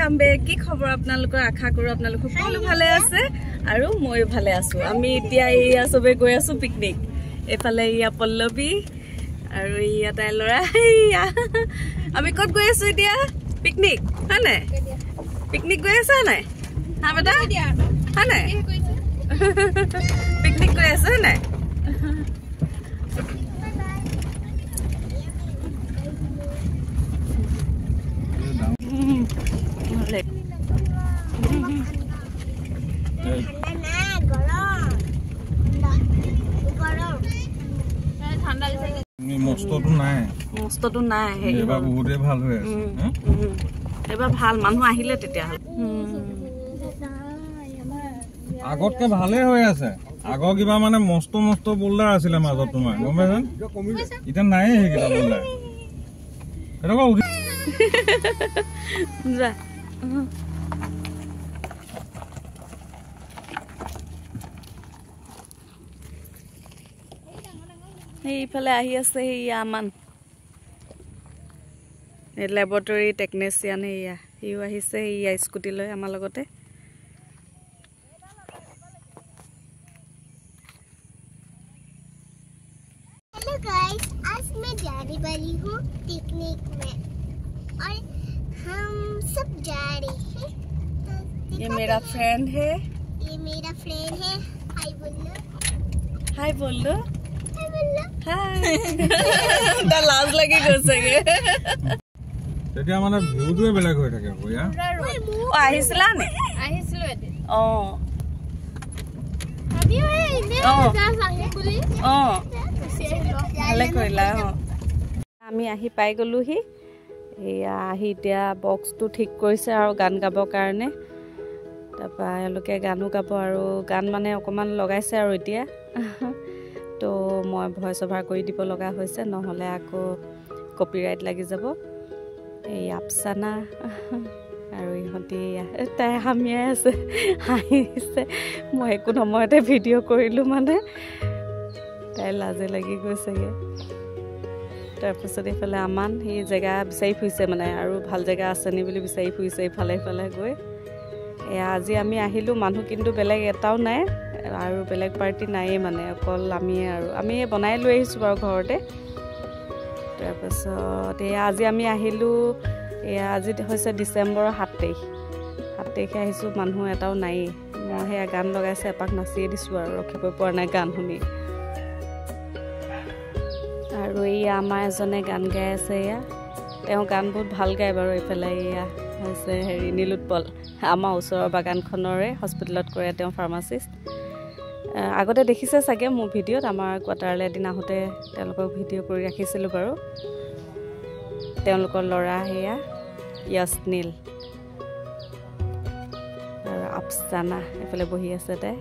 আমবে কি খবৰ আপোনালোকৰ আশা কৰো আপোনালোক সকলো ভালে আছে আৰু মই ভালে আছো আমি এতিয়া ইয়া সবে গৈ আছো পিকনিক এফালে ইয়া পল্লবী আৰু ইয়া তাই লৰা ইয়া আমি কত গৈ আছো এতিয়া পিকনিক হানে পিকনিক গৈ আছা নাই হা বেটা হানে পিকনিক গৈ আছা নাই মস্তটো নাই এবাৰ বহুতে ভাল হৈ আছে এবাৰ ভাল মানুহ আহিলে তেতিয়া আগতকে ভালে হৈ আছে আগৰ কিবা মানে মস্ত মস্ত বোল্ডাৰ আছিলে মাজত তোমাৰ গম পাইছা এতিয়া নাই সেইকেইটা বোল্ডাৰ কেনেকুৱা যা এইফালে আহি আছে ইয়া আমান লেবৰেটৰী টেকনিচিয়ান ইয়া সিও আহিছে ইয়া স্কুটি লৈ আমাৰ লগতে हेलो गाइस आज मैं जाने वाली हूँ पिकनिक में और हम सब जा रहे हैं ये मेरा फ्रेंड है हाय बोल दो हाय दा लाज लगी গৈছেগে তেতিয়া মানে ভিউটোৱে বেলেগ হৈ থাকে ভয়া ও আহিছলা নে আহিছিলো এতে আমিও এনে যা আহি বুলি ভালে কৰিলা আমি আহি পাই গলোহি এয়া আহি এতিয়া বক্সটো ঠিক কৰিছে আৰু গান গাবৰ কাৰণে তাৰপা এলোকে গানো গাব আৰু গান মানে অকমান লগাইছে আৰু এতিয়া তো মই ভয়েস ওভাৰ কৰি দিব লগা হৈছে নহলে আকৌ কপিৰাইট লাগি যাব এই আফসানা আৰু ইহঁতি তাই হামিয়াই আছে হাঁহিছে মই একো সময়তে ভিডিঅ' কৰিলোঁ মানে তাই লাজে লাগি গৈছেগে তাৰপিছত এইফালে আমান সেই জেগা বিচাৰি ফুৰিছে মানে আৰু ভাল জেগা আছে নি বুলি বিচাৰি ফুৰিছে ইফালে ইফালে গৈ এয়া আজি আমি আহিলোঁ মানুহ কিন্তু বেলেগ এটাও নাই আৰু বেলেগ পাৰ্টি নাইয়ে মানে অকল আমি বনাই লৈ আহিছোঁ বাৰু ঘৰতে তাৰপিছত এয়া আজি আমি আহিলোঁ এয়া আজি হৈছে ডিচেম্বৰৰ 7 তাৰিখে আহিছোঁ মানুহ এটাও নাইয়ে মই সেয়া গান লগাইছে এপাক নাচিয়ে দিছোঁ আৰু ৰখিবই পৰা নাই গান শুনি আৰু এয়া আমাৰ এজনে গান গাই আছে এয়া তেওঁ গান বহুত ভাল গায় বাৰু এইফালে এয়া হৈছে হেৰি নীলোৎপল আমাৰ ওচৰৰ বাগানখনৰে হস্পিটেলত কৰে তেওঁ ফাৰ্মাচিষ্ট আগতে দেখিছে চাগে মোৰ ভিডিঅ'ত আমাৰ কোৱাৰ্টাৰলৈ এদিন আহোঁতে তেওঁলোকক ভিডিঅ' কৰি ৰাখিছিলোঁ বাৰু তেওঁলোকৰ ল'ৰা সেয়া য়াসনীল আৰু আফসানা এইফালে বহি আছে তাই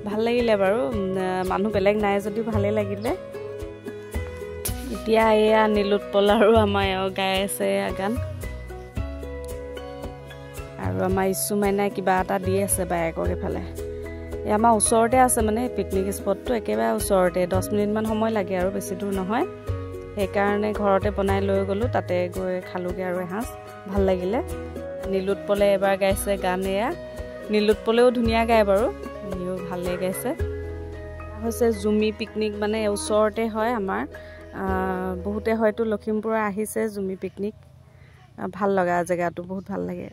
ভাল লাগিলে বাৰু মানুহ বেলেগ নাই যদিও ভালেই লাগিলে এতিয়া এয়া নীলোৎপল আৰু আমাৰ গাই আছে গান আৰু আমাৰ ইছু মাইনাই কিবা এটা দি আছে বায়েকক এইফালে এই আমাৰ ওচৰতে আছে মানে পিকনিক স্পটটো একেবাৰে ওচৰতে 10 মিনিটমান সময় লাগে আৰু বেছি দূৰ নহয় সেইকাৰণে ঘৰতে বনাই লৈ গ'লোঁ তাতে গৈ খালোগৈ আৰু এসাঁজ ভাল লাগিলে নীলোৎপলে এবাৰ গাইছে গান এয়া নীলোৎপলেও ধুনীয়া গায় বাৰু সিও ভালেই গাইছে হৈছে জুমি পিকনিক মানে ওচৰতে হয় আমাৰ বহুতে হয়তো লখিমপুৰৰ আহিছে জুমি পিকনিক ভাল লগা জেগাটো বহুত ভাল লাগে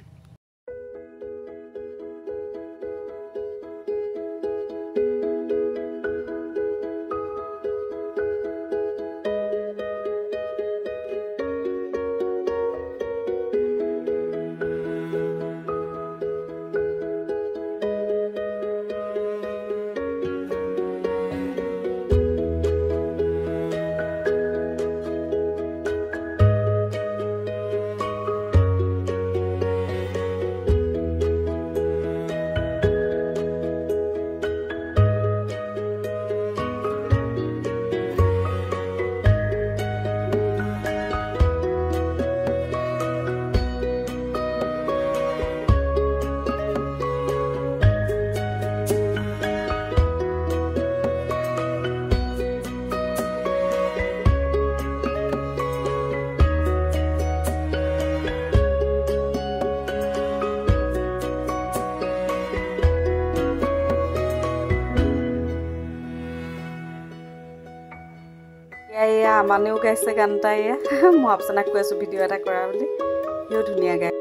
আমানেও গাইছে গান এটা এয়া মই আপোনাক কৈ আছোঁ ভিডিঅ' এটা কৰা বুলি সিও ধুনীয়া গায়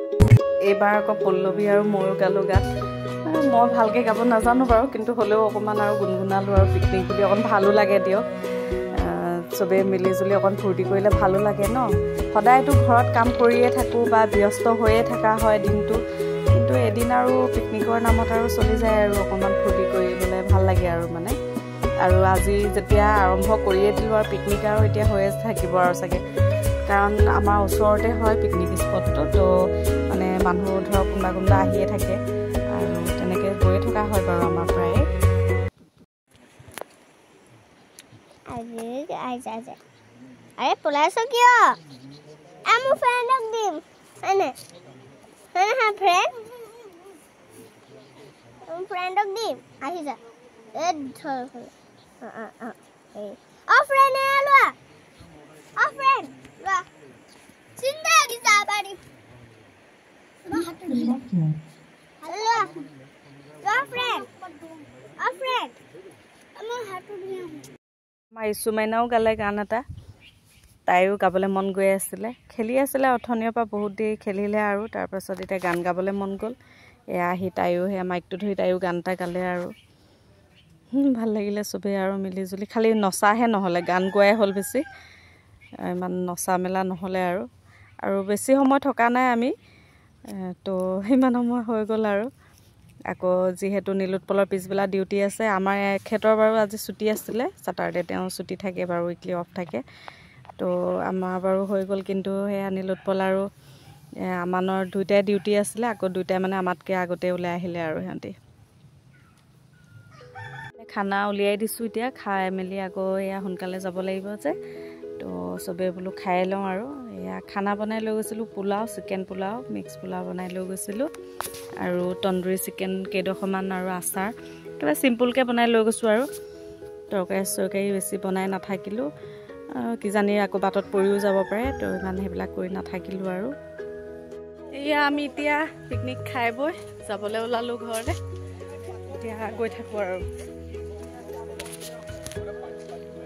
এইবাৰ আকৌ পল্লৱী আৰু ময়ো গালোঁ গান মই ভালকৈ গাব নাজানো বাৰু কিন্তু হ'লেও অকণমান আৰু গুণগুণালোঁ আৰু পিকনিক বুলি অকণ ভালো লাগে দিয়ক চবেই মিলি জুলি অকণ ফূৰ্তি কৰিলে ভালো লাগে ন সদায়তো ঘৰত কাম কৰিয়ে থাকোঁ বা ব্যস্ত হৈয়ে থকা হয় দিনটো কিন্তু এদিন আৰু পিকনিকৰ নামত আৰু চলি যায় আৰু অকণমান ফূৰ্তি কৰিবলৈ ভাল লাগে আৰু মানে আৰু আজি যেতিয়া আৰম্ভ কৰিয়ে দিলোঁ আৰু পিকনিক আৰু এতিয়া হৈয়ে থাকিব আৰু চাগে কাৰণ আমাৰ ওচৰতে হয় পিকনিক স্পটটো তো মানে মানুহ ধৰক কোনোবা কোনোবা আহিয়ে থাকে আৰু তেনেকৈ গৈয়ে থকা হয় বাৰু আমাৰ প্ৰায়ে আৰে পলাইছ কিয় মোৰ ফ্ৰেণ্ডক দিম হয়নে হা ফ্ৰেণ্ডক দিম আহি যা ফ্ৰেণ্ড লোৱা ফ্ৰেণ্ড লোৱা চিন্তা দিছা বাৰী আমাৰ ইছু মাইনাও গালে গান এটা তাইও গাবলৈ মন গৈ আছিলে খেলি আছিলে অথনিৰ পৰা বহুত দেৰি খেলিলে আৰু তাৰপাছত এতিয়া গান গাবলৈ মন গ'ল এয়া আহি তাইও সেয়া মাইকটো ধৰি তাইও গান এটা গালে আৰু ভাল লাগিলে চবেই আৰু মিলিজুলি খালি নচাহে নহ'লে গান গোৱাই হ'ল বেছি ইমান নচা মেলা নহ'লে আৰু বেছি সময় থকা নাই আমি তো সিমান সময় হৈ গ'ল আৰু আকৌ যিহেতু নীলোৎপলৰ পিছবেলা ডিউটি আছে আমাৰ এখেতৰ বাৰু আজি ছুটি আছিলে ছেটাৰডে তেওঁ ছুটি থাকে বাৰু উইকলি অফ থাকে তো আমাৰ বাৰু হৈ গ'ল কিন্তু সেয়া নীলোৎপল আৰু আমানৰ দুইটাই ডিউটি আছিলে আকৌ দুইটাই মানে আমাতকৈ আগতে ওলাই আহিলে আৰু সিহঁতি খানা উলিয়াই দিছোঁ এতিয়া খাই মেলি আকৌ এয়া সোনকালে যাব লাগিব যে তো চবেই বোলো খাই লওঁ আৰু এয়া খানা বনাই লৈ গৈছিলোঁ পোলাও চিকেন পোলাও মিক্স পোলাও বনাই লৈ গৈছিলোঁ আৰু তন্দুৰী চিকেন কেইডোখৰমান আৰু আচাৰ কিবা চিম্পুলকৈ বনাই লৈ গৈছোঁ আৰু তৰকাৰী বেছি বনাই নাথাকিলোঁ কিজানি আকৌ বাটত পৰিও যাব পাৰে তো ইমান সেইবিলাক কৰি নাথাকিলোঁ আৰু এয়া আমি এতিয়া পিকনিক খাই বৈ যাবলৈ ওলালোঁ ঘৰলৈ এতিয়া গৈ থাকোঁ আৰু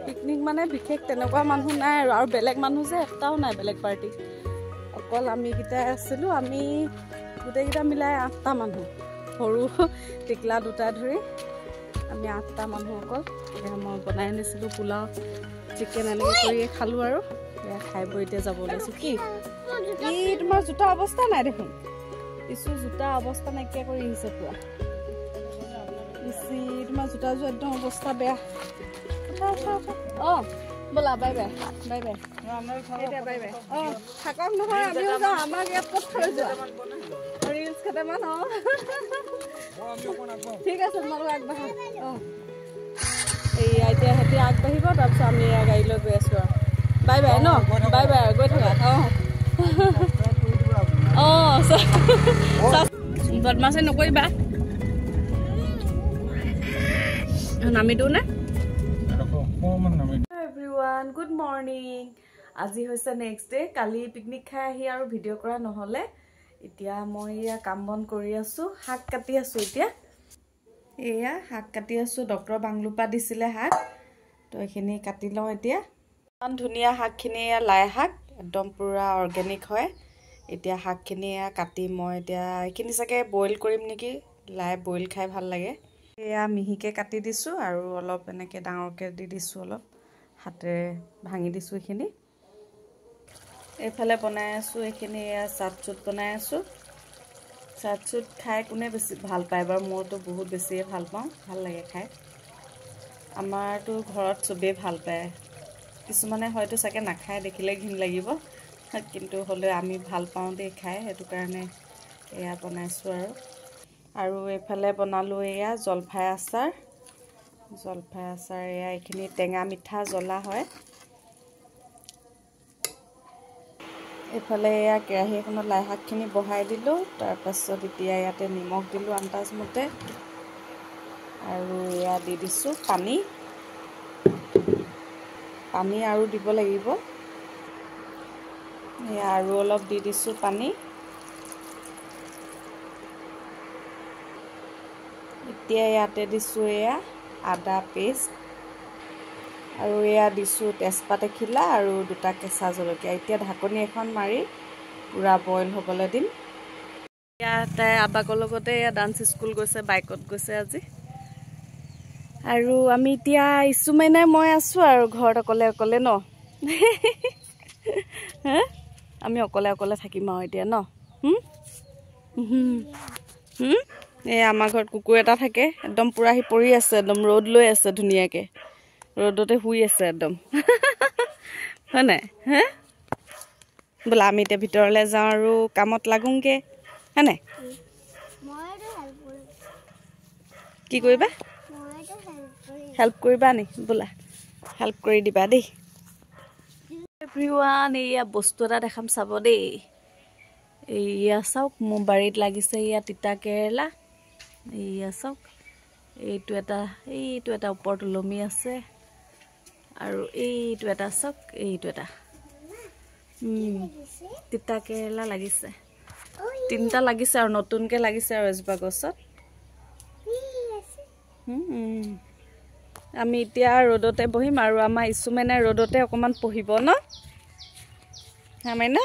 পিকনিক মানে বিশেষ তেনেকুৱা মানুহ নাই আৰু বেলেগ মানুহ যে এটাও নাই বেলেগ পাৰ্টি অকল আমিকেইটাই আছিলোঁ আমি গোটেইকেইটা মিলাই 8টা মানুহ সৰু টিকলা 2টা ধৰি আমি 8টা মানুহ অকল এতিয়া মই বনাই আনিছিলোঁ পোলাও চিকেন এনেকৈ কৰিয়ে খালোঁ আৰু এয়া খাই বৈ এতিয়া যাব ওলাইছোঁ কি তোমাৰ জোতা অৱস্থা নাই দেখোন কিছু জোতা অৱস্থা নাইকিয়া কৰি আহিছে পুৰা তোমাৰ জোতাযোৰ একদম অৱস্থা বেয়া ব'লা বাই বাই বাই বাই এতিয়া বাই বাই থাকক নহয় আমিও যাওঁ আমাক ইয়াত ক'ত থৈ যোৱা ৰিলছ কেইটামান ঠিক আছে তোমালোক আগবাঢ়া এইয়া এতিয়া সিহঁতি আগবাঢ়িব তাৰপিছত আমি এয়া গাড়ী লৈ গৈ আছোঁ আৰু বাই বাই ন বাই বাই গৈ থাকা বদমাছি নকৰিবা নামি দিওঁ নে এভৰিৱান গুড মৰ্ণিং আজি হৈছে নেক্সট ডে কালি পিকনিক খাই আহি আৰু ভিডিঅ' কৰা নহ'লে এতিয়া মই এয়া কাম বন কৰি আছোঁ শাক কাটি আছোঁ এতিয়া এয়া শাক কাটি আছোঁ ডক্টৰ বাংলুপা দিছিলে শাক তো এইখিনি কাটি লওঁ এতিয়া ইমান ধুনীয়া শাকখিনি এয়া লাই শাক একদম পূৰা অৰ্গেনিক হয় এতিয়া শাকখিনি এয়া কাটি মই এতিয়া এইখিনি চাগে বইল কৰিম নেকি লাই বইল খাই ভাল লাগে এয়া মিহিকৈ কাটি দিছোঁ আৰু অলপ এনেকৈ ডাঙৰকৈ দি দিছোঁ অলপ হাতেৰে ভাঙি দিছোঁ এইখিনি এইফালে বনাই আছোঁ এইখিনি এয়া চাট বনাই আছোঁ চাট খাই কোনে বেছি ভাল পায় বাৰু মইতো বহুত বেছিয়ে ভাল পাওঁ ভাল লাগে খাই আমাৰতো ঘৰত চবেই ভাল পায় কিছুমানে হয়তো চাগে নাখায় দেখিলে ঘিণ লাগিব কিন্তু হ'লেও আমি ভাল পাওঁ দেই খাই সেইটো কাৰণে এয়া বনাইছোঁ আৰু এইফালে বনালোঁ এয়া জলফাই আচাৰ এয়া এইখিনি টেঙা মিঠা জ্বলা হয় এইফালে এয়া কেৰাহী এখনত লাই শাকখিনি বহাই দিলোঁ তাৰপাছত এতিয়া ইয়াতে নিমখ দিলোঁ আন্দাজমতে আৰু এয়া দি দিছোঁ পানী আৰু দিব লাগিব এয়া আৰু অলপ দি দিছোঁ পানী এতিয়া ইয়াতে দিছোঁ এয়া আদা পেষ্ট আৰু এয়া দিছোঁ তেজপাত এখিলা আৰু 2টা কেঁচা জলকীয়া। এতিয়া ঢাকনি এখন মাৰি পুৰা বইল হ'বলৈ দিম। ইয়াতে আবাকৰ লগতে এয়া ডান্স স্কুল গৈছে, বাইকত গৈছে আজি। আৰু আমি এতিয়া ইছুমাইনাই মই আছোঁ আৰু ঘৰত অকলে অকলে ন। আমি অকলে অকলে থাকিম আৰু এতিয়া ন। এই আমাৰ ঘৰত কুকুৰ এটা থাকে, একদম পুৰা সি পৰি আছে, একদম ৰ'দ লৈ আছে ধুনীয়াকৈ, ৰ'দতে শুই আছে একদম। হয় নাই? বোলা আমি এতিয়া ভিতৰলৈ যাওঁ আৰু কামত লাগোংগে, হয় নাই? কি কৰিবা? হেল্প কৰিবা নি? বোলা হেল্প কৰি দিবা দেই। এভৰিৱান, এইয়া বস্তু এটা দেখাম চাব দেই। এইয়া চাওক, মোৰ বাৰীত লাগিছে এয়া তিতা কেৰেলা। এইয়া চাওক, এইটো এটা ওপৰত ওলমি আছে, আৰু এইটো এটা চাওক, এইটো এটা তিতা কেৰেলা লাগিছে। 3টা লাগিছে আৰু নতুনকৈ লাগিছে আৰু এজোপা গছত। আমি এতিয়া ৰ'দতে বহিম আৰু আমাৰ ইছুমাইনা ৰ'দতে অকণমান পঢ়িব ন। মাইনা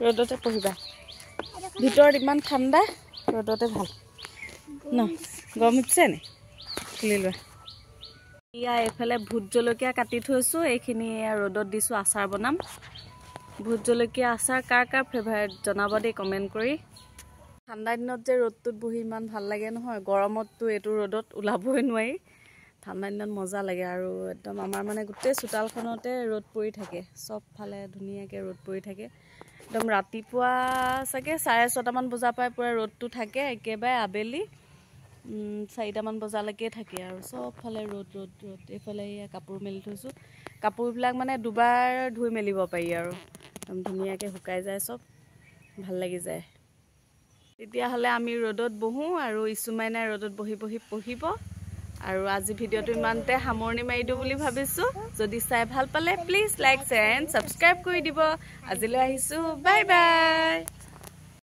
ৰ'দতে পঢ়িবা, ভিতৰত ইমান ঠাণ্ডা, ৰ'দতে ভাল ন। গৰম উঠিছে নি? খুলি লোৱা। এয়া এইফালে ভোট জলকীয়া কাটি থৈছোঁ, এইখিনি ৰ'দত দিছোঁ, আচাৰ বনাম। ভোট জলকীয়া আচাৰ কাৰ কাৰ ফেভাৰেট জনাব দেই কমেণ্ট কৰি। ঠাণ্ডা দিনত যে ৰ'দটোত বহি ইমান ভাল লাগে নহয়, গৰমততো এইটো ৰ'দত ওলাবই নোৱাৰি। ঠাণ্ডা দিনত মজা লাগে আৰু একদম আমাৰ মানে গোটেই চোতালখনতে ৰ'দ পৰি থাকে, চবফালে ধুনীয়াকৈ ৰ'দ পৰি থাকে। একদম ৰাতিপুৱা চাগে 6:30মান বজাৰ পৰাই পূৰা ৰ'দটো থাকে, একেবাৰে আবেলি 4টামান বজালৈকে থাকে আৰু চবফালে ৰ'দ ৰ'দ ৰ'দ। এইফালে এয়া কাপোৰ মেলি থৈছোঁ, কাপোৰবিলাক মানে দুবাৰ ধুই মেলিব পাৰি আৰু একদম ধুনীয়াকৈ শুকাই যায়, চব ভাল লাগি যায়। তেতিয়াহ'লে আমি ৰ'দত বহোঁ আৰু ইছুমাইনাই ৰ'দত বহি বহি পঢ়িব। আৰু আজি ভিডিঅ'টো ইমানতে সামৰণি মাৰি দিওঁ বুলি ভাবিছোঁ। যদি চাই ভাল পালে please like, share and subscribe কৰি দিব। আজিলৈ আহিছোঁ, বাই বাই।